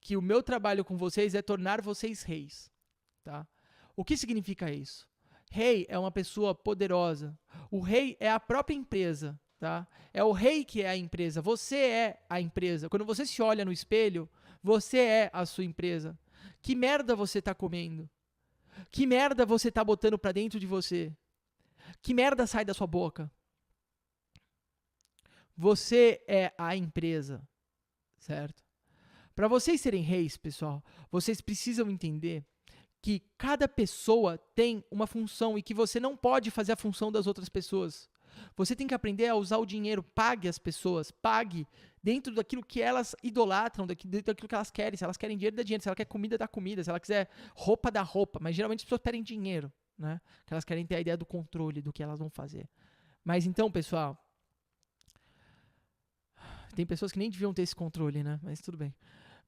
que o meu trabalho com vocês é tornar vocês reis, tá? O que significa isso? Rei é uma pessoa poderosa. O rei é a própria empresa, tá? É o rei que é a empresa. Você é a empresa. Quando você se olha no espelho, você é a sua empresa. Que merda você tá comendo? Que merda você tá botando pra dentro de você? Que merda sai da sua boca? Você é a empresa, certo? Para vocês serem reis, pessoal, vocês precisam entender que cada pessoa tem uma função e que você não pode fazer a função das outras pessoas. Você tem que aprender a usar o dinheiro. Pague as pessoas, pague dentro daquilo que elas idolatram, dentro daquilo que elas querem. Se elas querem dinheiro, dá dinheiro. Se ela quer comida, dá comida. Se ela quiser roupa, dá roupa. Mas geralmente as pessoas pedem dinheiro, né? Porque elas querem ter a ideia do controle do que elas vão fazer. Mas então, pessoal, tem pessoas que nem deviam ter esse controle, né? Mas tudo bem.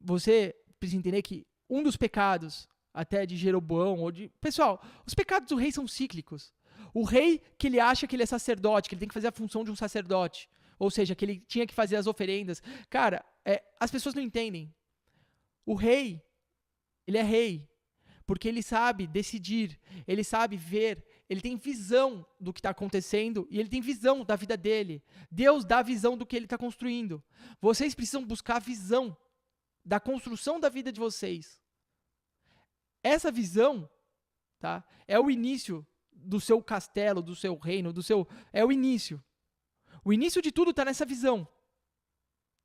Você precisa entender que um dos pecados, até de Jeroboão, ou de... Pessoal, os pecados do rei são cíclicos. O rei que ele acha que ele é sacerdote, que ele tem que fazer a função de um sacerdote, ou seja, que ele tinha que fazer as oferendas. Cara, as pessoas não entendem. O rei, ele é rei, porque ele sabe decidir, ele sabe ver, ele tem visão do que está acontecendo e ele tem visão da vida dele. Deus dá visão do que ele está construindo. Vocês precisam buscar a visão da construção da vida de vocês. Essa visão, tá, é o início do seu castelo, do seu reino, é o início. O início de tudo está nessa visão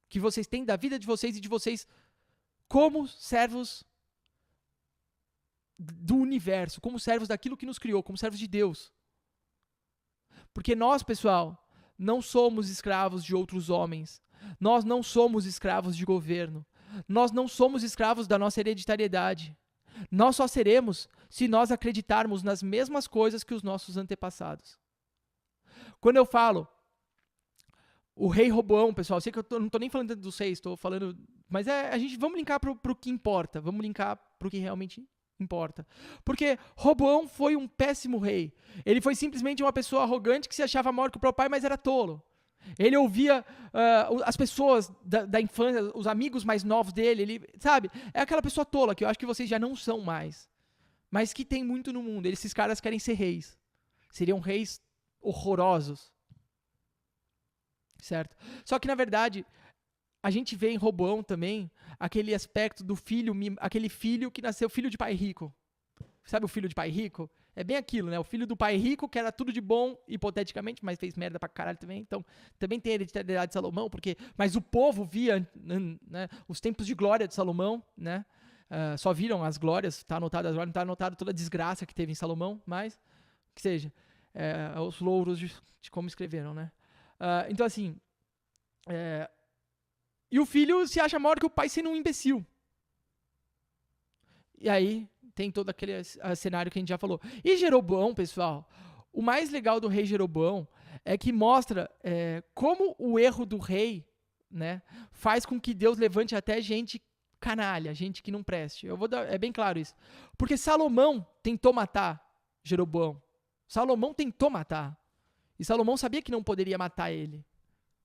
que vocês têm da vida de vocês e de vocês como servos do universo, como servos daquilo que nos criou, como servos de Deus. Porque nós, pessoal, não somos escravos de outros homens. Nós não somos escravos de governo. Nós não somos escravos da nossa hereditariedade. Nós só seremos se nós acreditarmos nas mesmas coisas que os nossos antepassados. Quando eu falo o rei Roboão, pessoal, eu sei que eu não estou nem falando dos reis, estou falando... Mas vamos linkar para o que importa, vamos linkar para o que realmente importa. Porque Roboão foi um péssimo rei. Ele foi simplesmente uma pessoa arrogante que se achava maior que o próprio pai, mas era tolo. Ele ouvia as pessoas da infância, os amigos mais novos dele, ele, sabe? É aquela pessoa tola que eu acho que vocês já não são mais. Mas que tem muito no mundo. Esses caras querem ser reis. Seriam reis horrorosos. Certo? Só que, na verdade, a gente vê em Roboão também aquele aspecto do filho, aquele filho que nasceu filho de pai rico. Sabe o filho de pai rico? É bem aquilo, né? O filho do pai rico, que era tudo de bom, hipoteticamente, mas fez merda pra caralho também. Então, também tem a hereditariedade de Salomão, mas o povo via, né, os tempos de glória de Salomão, né? Só viram as glórias, tá anotado as glórias, não tá anotado toda a desgraça que teve em Salomão, mas, que seja, os louros de como escreveram, né? Então, assim, e o filho se acha maior que o pai sendo um imbecil. E aí tem todo aquele cenário que a gente já falou. E Jeroboão, pessoal, o mais legal do rei Jeroboão é que mostra como o erro do rei, né, faz com que Deus levante até gente canalha, gente que não preste. É bem claro isso. Porque Salomão tentou matar Jeroboão. Salomão tentou matar. E Salomão sabia que não poderia matar ele.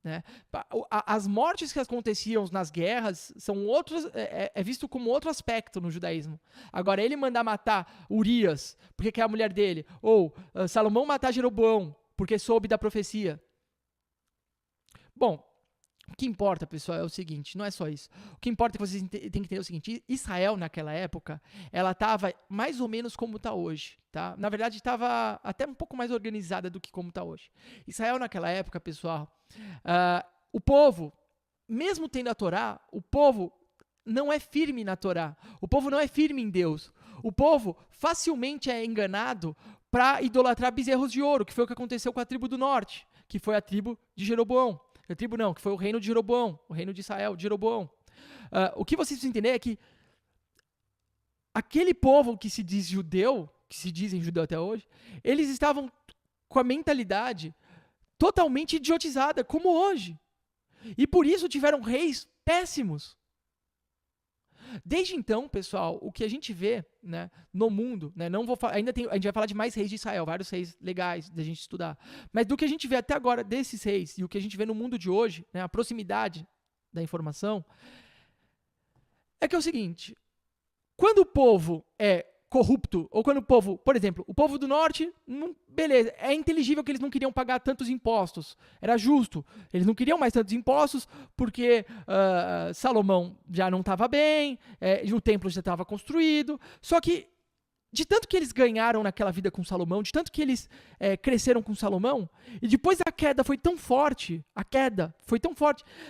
Né? As mortes que aconteciam nas guerras são outros, é visto como outro aspecto no judaísmo. Agora, ele mandar matar Urias, porque quer a mulher dele, ou Salomão matar Jeroboão, porque soube da profecia. Bom, o que importa, pessoal, é o seguinte, não é só isso. O que importa é que vocês têm que entender o seguinte, Israel, naquela época, ela estava mais ou menos como está hoje. Tá? Na verdade, estava até um pouco mais organizada do que como está hoje. Israel, naquela época, pessoal, o povo, mesmo tendo a Torá, o povo não é firme na Torá. O povo não é firme em Deus. O povo facilmente é enganado para idolatrar bezerros de ouro, que foi o que aconteceu com a tribo do norte, que foi a tribo de Jeroboão. A tribo não, que foi o reino de Jeroboão, o reino de Israel, de Jeroboão. O que vocês precisam entender é que aquele povo que se diz judeu, que se dizem judeu até hoje, eles estavam com a mentalidade totalmente idiotizada, como hoje. E por isso tiveram reis péssimos. Desde então, pessoal, o que a gente vê, né, no mundo, né, a gente vai falar de mais reis de Israel, vários reis legais da gente estudar, mas do que a gente vê até agora desses reis e o que a gente vê no mundo de hoje, né, a proximidade da informação, é que é o seguinte, quando o povo é corrupto, ou quando o povo, por exemplo, o povo do norte, beleza, é inteligível que eles não queriam pagar tantos impostos, era justo, eles não queriam mais tantos impostos, porque Salomão já não estava bem, o templo já estava construído, só que de tanto que eles ganharam naquela vida com Salomão, de tanto que eles cresceram com Salomão, e depois a queda foi tão forte,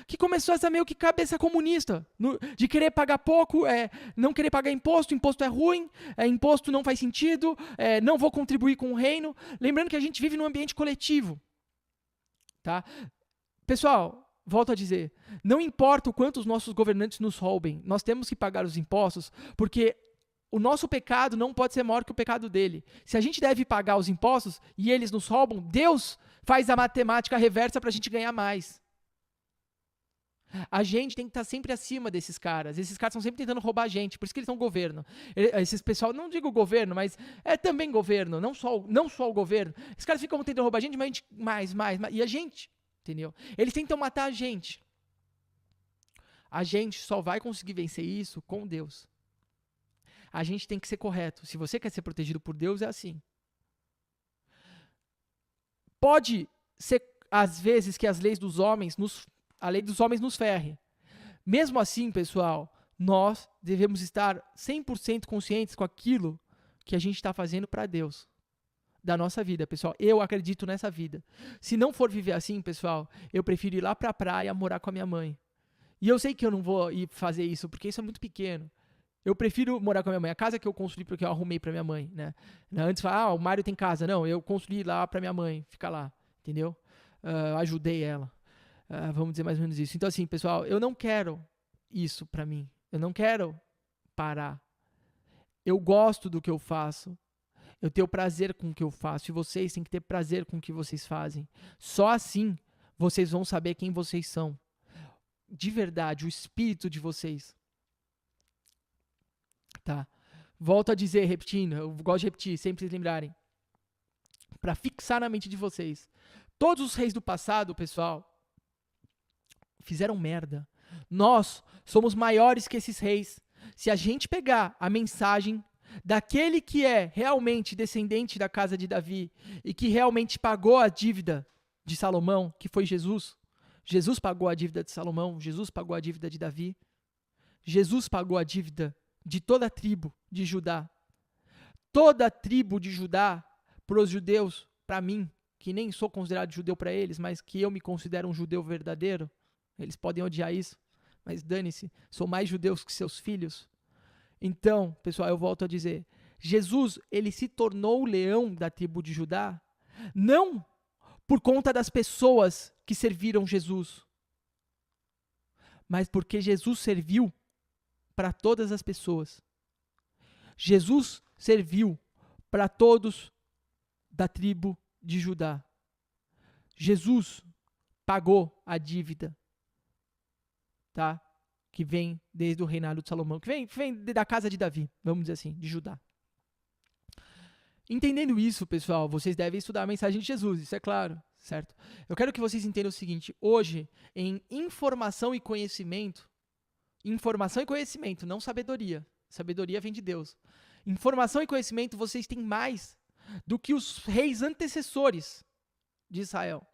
que começou essa meio que cabeça comunista, de querer pagar pouco, não querer pagar imposto é ruim, imposto não faz sentido, não vou contribuir com o reino. Lembrando que a gente vive num ambiente coletivo. Tá? Pessoal, volto a dizer, não importa o quanto os nossos governantes nos roubem, nós temos que pagar os impostos, porque o nosso pecado não pode ser maior que o pecado dele. Se a gente deve pagar os impostos e eles nos roubam, Deus faz a matemática reversa para a gente ganhar mais. A gente tem que estar sempre acima desses caras. Esses caras estão sempre tentando roubar a gente, por isso que eles são governo. Esses pessoal, não digo governo, mas é também governo, não só o governo. Esses caras ficam tentando roubar a gente, mas mais. E a gente, entendeu? Eles tentam matar a gente. A gente só vai conseguir vencer isso com Deus. A gente tem que ser correto. Se você quer ser protegido por Deus, é assim. Pode ser, às vezes, que a lei dos homens nos ferre. Mesmo assim, pessoal, nós devemos estar 100% conscientes com aquilo que a gente está fazendo para Deus. Da nossa vida, pessoal. Eu acredito nessa vida. Se não for viver assim, pessoal, eu prefiro ir lá para a praia morar com a minha mãe. E eu sei que eu não vou ir fazer isso, porque isso é muito pequeno. Eu prefiro morar com a minha mãe. A casa que eu construí porque eu arrumei pra minha mãe, né? Antes, o Mário tem casa. Não, eu construí lá pra minha mãe. Fica lá, entendeu? Ajudei ela. Vamos dizer mais ou menos isso. Então, assim, pessoal, eu não quero isso pra mim. Eu não quero parar. Eu gosto do que eu faço. Eu tenho prazer com o que eu faço. E vocês têm que ter prazer com o que vocês fazem. Só assim vocês vão saber quem vocês são. De verdade, o espírito de vocês. Tá. Volto a dizer, repetindo, eu gosto de repetir, sempre vocês lembrarem. Para fixar na mente de vocês. Todos os reis do passado, pessoal, fizeram merda. Nós somos maiores que esses reis. Se a gente pegar a mensagem daquele que é realmente descendente da casa de Davi e que realmente pagou a dívida de Salomão, que foi Jesus. Jesus pagou a dívida de Salomão, Jesus pagou a dívida de Davi. Jesus pagou a dívida de toda a tribo de Judá. Toda a tribo de Judá, para os judeus, para mim, que nem sou considerado judeu para eles, mas que eu me considero um judeu verdadeiro, eles podem odiar isso, mas dane-se, sou mais judeus que seus filhos. Então, pessoal, eu volto a dizer, Jesus, ele se tornou o leão da tribo de Judá, não por conta das pessoas que serviram Jesus, mas porque Jesus serviu para todas as pessoas. Jesus serviu para todos da tribo de Judá. Jesus pagou a dívida, tá? Que vem desde o reinado de Salomão, que vem da casa de Davi, vamos dizer assim, de Judá. Entendendo isso, pessoal, vocês devem estudar a mensagem de Jesus, isso é claro, certo? Eu quero que vocês entendam o seguinte, hoje, em informação e conhecimento, não sabedoria. Sabedoria vem de Deus. Informação e conhecimento vocês têm mais do que os reis antecessores de Israel.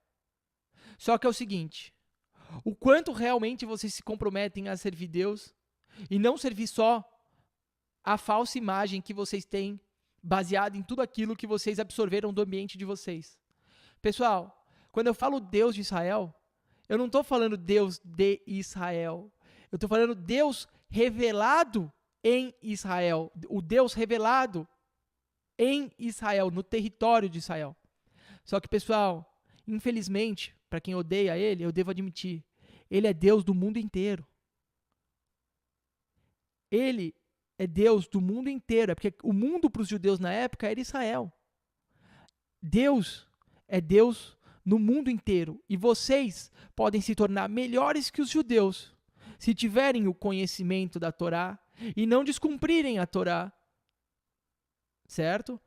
Só que é o seguinte, o quanto realmente vocês se comprometem a servir Deus e não servir só a falsa imagem que vocês têm baseada em tudo aquilo que vocês absorveram do ambiente de vocês. Pessoal, quando eu falo Deus de Israel, eu não estou falando Deus de Israel. Eu estou falando Deus revelado em Israel. O Deus revelado em Israel, no território de Israel. Só que, pessoal, infelizmente, para quem odeia ele, eu devo admitir, ele é Deus do mundo inteiro. Ele é Deus do mundo inteiro. É porque o mundo para os judeus na época era Israel. Deus é Deus no mundo inteiro. E vocês podem se tornar melhores que os judeus se tiverem o conhecimento da Torá e não descumprirem a Torá. Certo?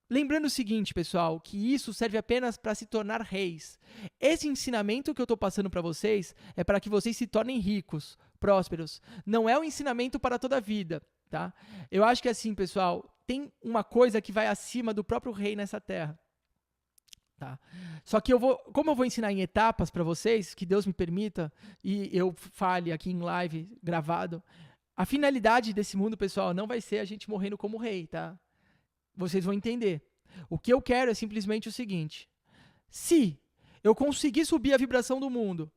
Lembrando o seguinte, pessoal, que isso serve apenas para se tornar reis. Esse ensinamento que eu estou passando para vocês é para que vocês se tornem ricos, prósperos. Não é um ensinamento para toda a vida, tá? Eu acho que assim, pessoal, tem uma coisa que vai acima do próprio rei nessa terra. Tá. Só que como eu vou ensinar em etapas para vocês, que Deus me permita, e eu fale aqui em live, gravado, a finalidade desse mundo, pessoal, não vai ser a gente morrendo como rei, tá? Vocês vão entender. O que eu quero é simplesmente o seguinte: se eu conseguir subir a vibração do mundo,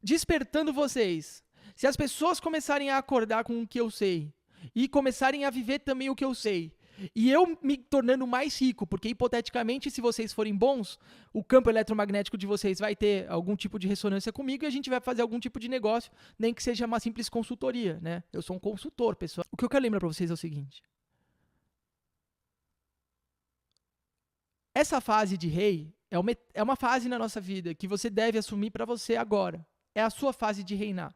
despertando vocês, se as pessoas começarem a acordar com o que eu sei, e começarem a viver também o que eu sei, e eu me tornando mais rico, porque hipoteticamente, se vocês forem bons, o campo eletromagnético de vocês vai ter algum tipo de ressonância comigo e a gente vai fazer algum tipo de negócio, nem que seja uma simples consultoria, né? Eu sou um consultor, pessoal. O que eu quero lembrar para vocês é o seguinte: essa fase de rei é uma fase na nossa vida que você deve assumir para você agora. É a sua fase de reinar.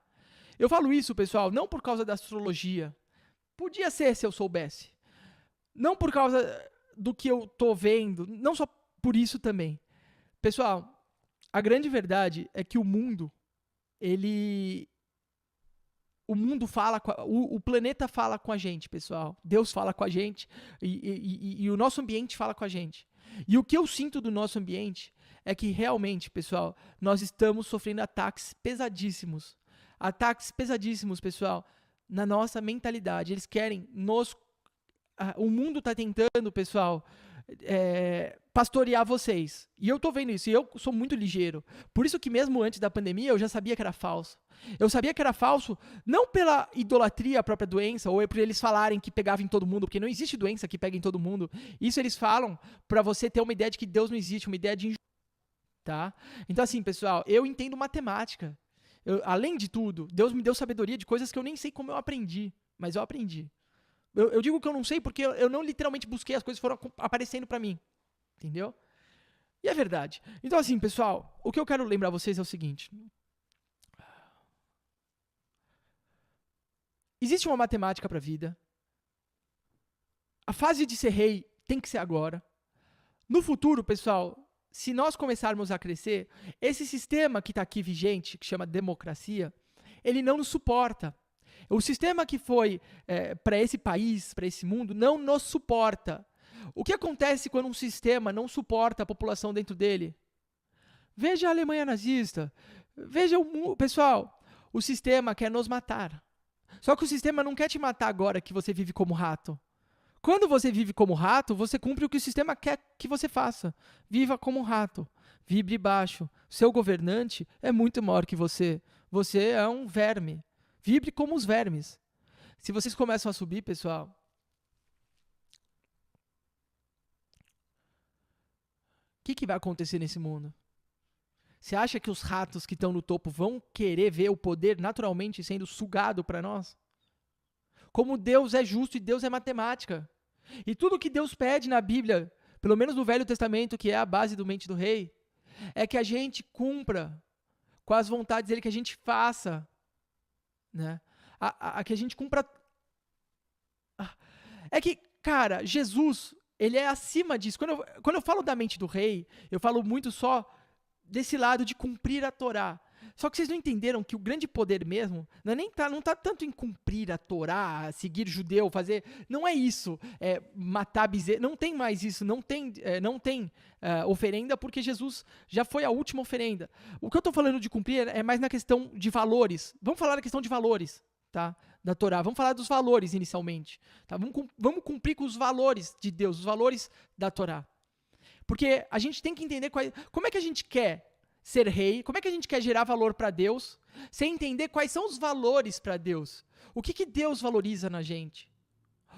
Eu falo isso, pessoal, não por causa da astrologia. Podia ser se eu soubesse. Não por causa do que eu tô vendo, não só por isso também. Pessoal, a grande verdade é que o mundo fala, o planeta fala com a gente, pessoal. Deus fala com a gente e o nosso ambiente fala com a gente. E o que eu sinto do nosso ambiente é que realmente, pessoal, nós estamos sofrendo ataques pesadíssimos. Ataques pesadíssimos, pessoal, na nossa mentalidade. Eles querem o mundo está tentando, pessoal, pastorear vocês. E eu tô vendo isso, e eu sou muito ligeiro. Por isso que mesmo antes da pandemia, eu já sabia que era falso. Eu sabia que era falso, não pela idolatria à própria doença, ou por eles falarem que pegava em todo mundo, porque não existe doença que pega em todo mundo. Isso eles falam para você ter uma ideia de que Deus não existe, uma ideia de injustiça. Tá? Então assim, pessoal, eu entendo matemática. Além de tudo, Deus me deu sabedoria de coisas que eu nem sei como eu aprendi, mas eu aprendi. Eu digo que eu não sei porque eu não literalmente busquei, as coisas foram aparecendo para mim. Entendeu? E é verdade. Então, assim, pessoal, o que eu quero lembrar vocês é o seguinte. Existe uma matemática para a vida. A fase de ser rei tem que ser agora. No futuro, pessoal, se nós começarmos a crescer, esse sistema que está aqui vigente, que chama democracia, ele não nos suporta. O sistema que foi para esse país, para esse mundo, não nos suporta. O que acontece quando um sistema não suporta a população dentro dele? Veja a Alemanha nazista. Veja pessoal, o sistema quer nos matar. Só que o sistema não quer te matar agora que você vive como rato. Quando você vive como rato, você cumpre o que o sistema quer que você faça. Viva como um rato. Vibre baixo. Seu governante é muito maior que você. Você é um verme. Vibre como os vermes. Se vocês começam a subir, pessoal, o que vai acontecer nesse mundo? Você acha que os ratos que estão no topo vão querer ver o poder naturalmente sendo sugado para nós? Como Deus é justo e Deus é matemática. E tudo que Deus pede na Bíblia, pelo menos no Velho Testamento, que é a base do Mente do Rei, é que a gente cumpra com as vontades dele, que a gente faça, né? Que a gente cumpra. É que, cara, Jesus, ele é acima disso. Quando eu falo da mente do rei, eu falo muito só desse lado de cumprir a Torá. Só que vocês não entenderam que o grande poder mesmo não tá tanto em cumprir a Torá, seguir judeu, fazer. Não é isso. Matar bezerro. Não tem mais isso. Não tem oferenda, porque Jesus já foi a última oferenda. O que eu estou falando de cumprir é mais na questão de valores. Vamos falar da questão de valores, tá? Da Torá. Vamos falar dos valores inicialmente. Tá? Vamos cumprir com os valores de Deus, os valores da Torá. Porque a gente tem que entender como é que a gente quer ser rei, como é que a gente quer gerar valor para Deus, sem entender quais são os valores para Deus. O que Deus valoriza na gente?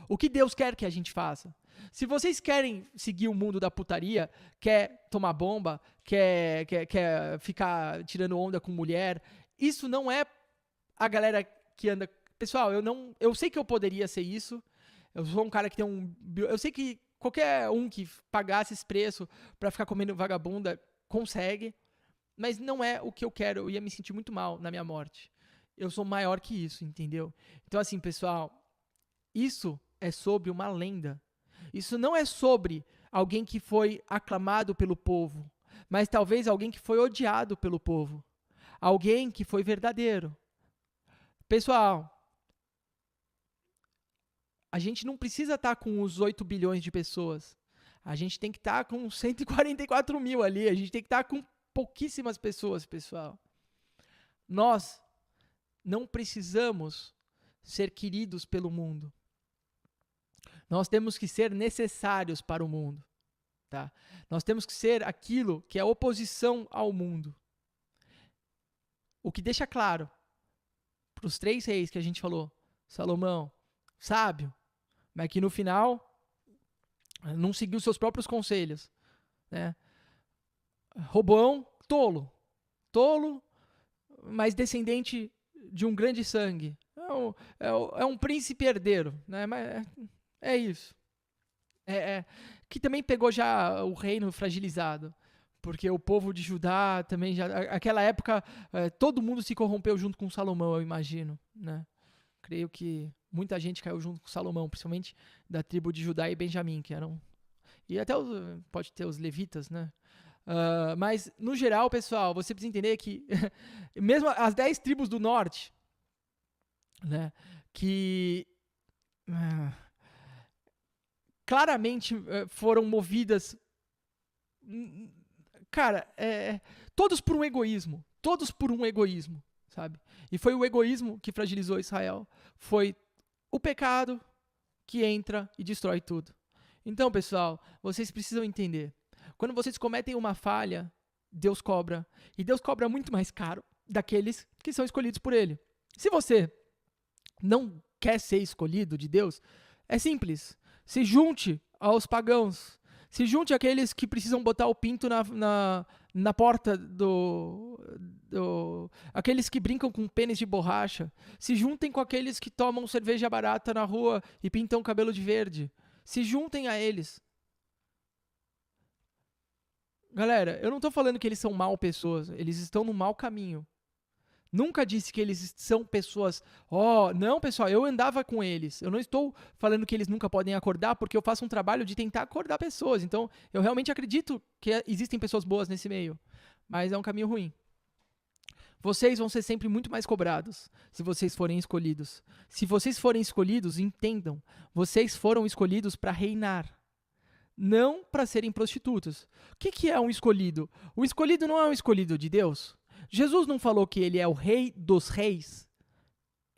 O que Deus quer que a gente faça? Se vocês querem seguir o mundo da putaria, quer tomar bomba, quer ficar tirando onda com mulher, isso não é a galera que anda... Pessoal, eu sei que eu poderia ser isso, eu sou um cara que tem eu sei que qualquer um que pagasse esse preço para ficar comendo vagabunda consegue, mas não é o que eu quero. Eu ia me sentir muito mal na minha morte. Eu sou maior que isso, entendeu? Então, assim, pessoal, isso é sobre uma lenda. Isso não é sobre alguém que foi aclamado pelo povo, mas talvez alguém que foi odiado pelo povo. Alguém que foi verdadeiro. Pessoal, a gente não precisa estar com os 8 bilhões de pessoas. A gente tem que estar com 144 mil ali. A gente tem que estar com pouquíssimas pessoas, pessoal. Nós não precisamos ser queridos pelo mundo. Nós temos que ser necessários para o mundo. Tá? Nós temos que ser aquilo que é oposição ao mundo. O que deixa claro para os 3 reis que a gente falou, Salomão, sábio, mas que no final não seguiu seus próprios conselhos. Né? Roboão, tolo, mas descendente de um grande sangue. É um príncipe herdeiro. Né? Mas é isso. Que também pegou já o reino fragilizado. Porque o povo de Judá também já... Aquela época, todo mundo se corrompeu junto com Salomão, eu imagino. Né? Creio que muita gente caiu junto com Salomão, principalmente da tribo de Judá e Benjamim, que eram... E até pode ter os levitas, né? Mas, no geral, pessoal, você precisa entender que mesmo as 10 tribos do norte, né, que claramente foram movidas, cara, todos por um egoísmo, sabe? E foi o egoísmo que fragilizou Israel, foi o pecado que entra e destrói tudo. Então, pessoal, vocês precisam entender, quando vocês cometem uma falha, Deus cobra, e Deus cobra muito mais caro daqueles que são escolhidos por Ele. Se você não quer ser escolhido de Deus, é simples, se junte aos pagãos, se junte àqueles que precisam botar o pinto na porta aqueles que brincam com pênis de borracha, se juntem com aqueles que tomam cerveja barata na rua e pintam o cabelo de verde, se juntem a eles. Galera, eu não tô falando que eles são mal pessoas, eles estão no mau caminho. Nunca disse que eles são pessoas... não, pessoal, eu andava com eles. Eu não estou falando que eles nunca podem acordar, porque eu faço um trabalho de tentar acordar pessoas. Então, eu realmente acredito que existem pessoas boas nesse meio. Mas é um caminho ruim. Vocês vão ser sempre muito mais cobrados se vocês forem escolhidos. Se vocês forem escolhidos, entendam. Vocês foram escolhidos para reinar. Não para serem prostitutas. O que é um escolhido? O escolhido não é um escolhido de Deus? Jesus não falou que ele é o rei dos reis?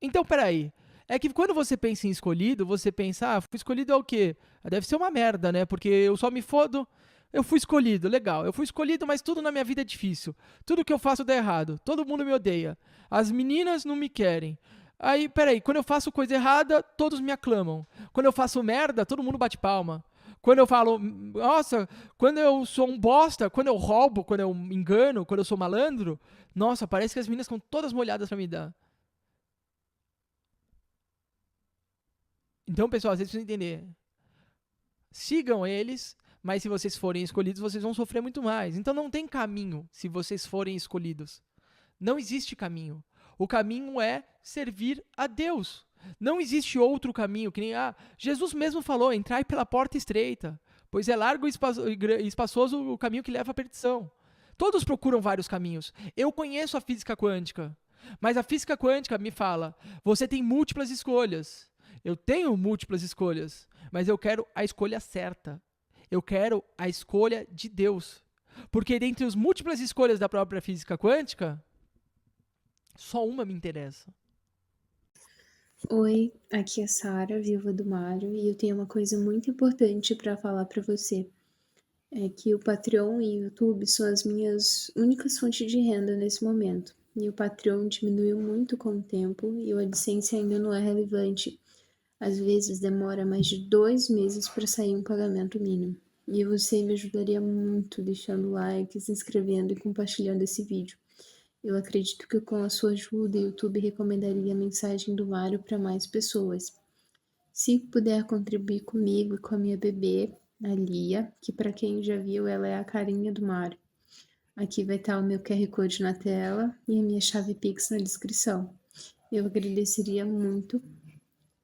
Então, peraí. É que quando você pensa em escolhido, você pensa, fui escolhido é o quê? Deve ser uma merda, né? Porque eu só me fodo, eu fui escolhido, legal. Eu fui escolhido, mas tudo na minha vida é difícil. Tudo que eu faço dá errado. Todo mundo me odeia. As meninas não me querem. Aí, peraí, quando eu faço coisa errada, todos me aclamam. Quando eu faço merda, todo mundo bate palma. Quando eu falo, nossa, quando eu sou um bosta, quando eu roubo, quando eu engano, quando eu sou malandro, nossa, parece que as meninas estão todas molhadas pra me dar. Então, pessoal, vocês precisam entender. Sigam eles, mas se vocês forem escolhidos, vocês vão sofrer muito mais. Então não tem caminho se vocês forem escolhidos. Não existe caminho. O caminho é servir a Deus. Não existe outro caminho, que nem Jesus mesmo falou, entrai pela porta estreita, pois é largo e espaçoso o caminho que leva à perdição. Todos procuram vários caminhos. Eu conheço a física quântica, mas a física quântica me fala, você tem múltiplas escolhas. Eu tenho múltiplas escolhas, mas eu quero a escolha certa. Eu quero a escolha de Deus. Porque dentre as múltiplas escolhas da própria física quântica, só uma me interessa. Oi, aqui é Sara, viúva do Mário, e eu tenho uma coisa muito importante para falar para você. É que o Patreon e o YouTube são as minhas únicas fontes de renda nesse momento. E o Patreon diminuiu muito com o tempo e o AdSense ainda não é relevante. Às vezes demora mais de 2 meses para sair um pagamento mínimo. E você me ajudaria muito deixando like, se inscrevendo e compartilhando esse vídeo. Eu acredito que com a sua ajuda, o YouTube recomendaria a mensagem do Mário para mais pessoas. Se puder contribuir comigo e com a minha bebê, a Lia, que para quem já viu, ela é a carinha do Mário. Aqui vai estar o meu QR Code na tela e a minha chave Pix na descrição. Eu agradeceria muito.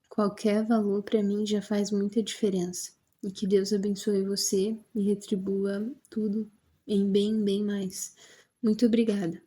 Qualquer valor para mim já faz muita diferença. E que Deus abençoe você e retribua tudo em bem mais. Muito obrigada.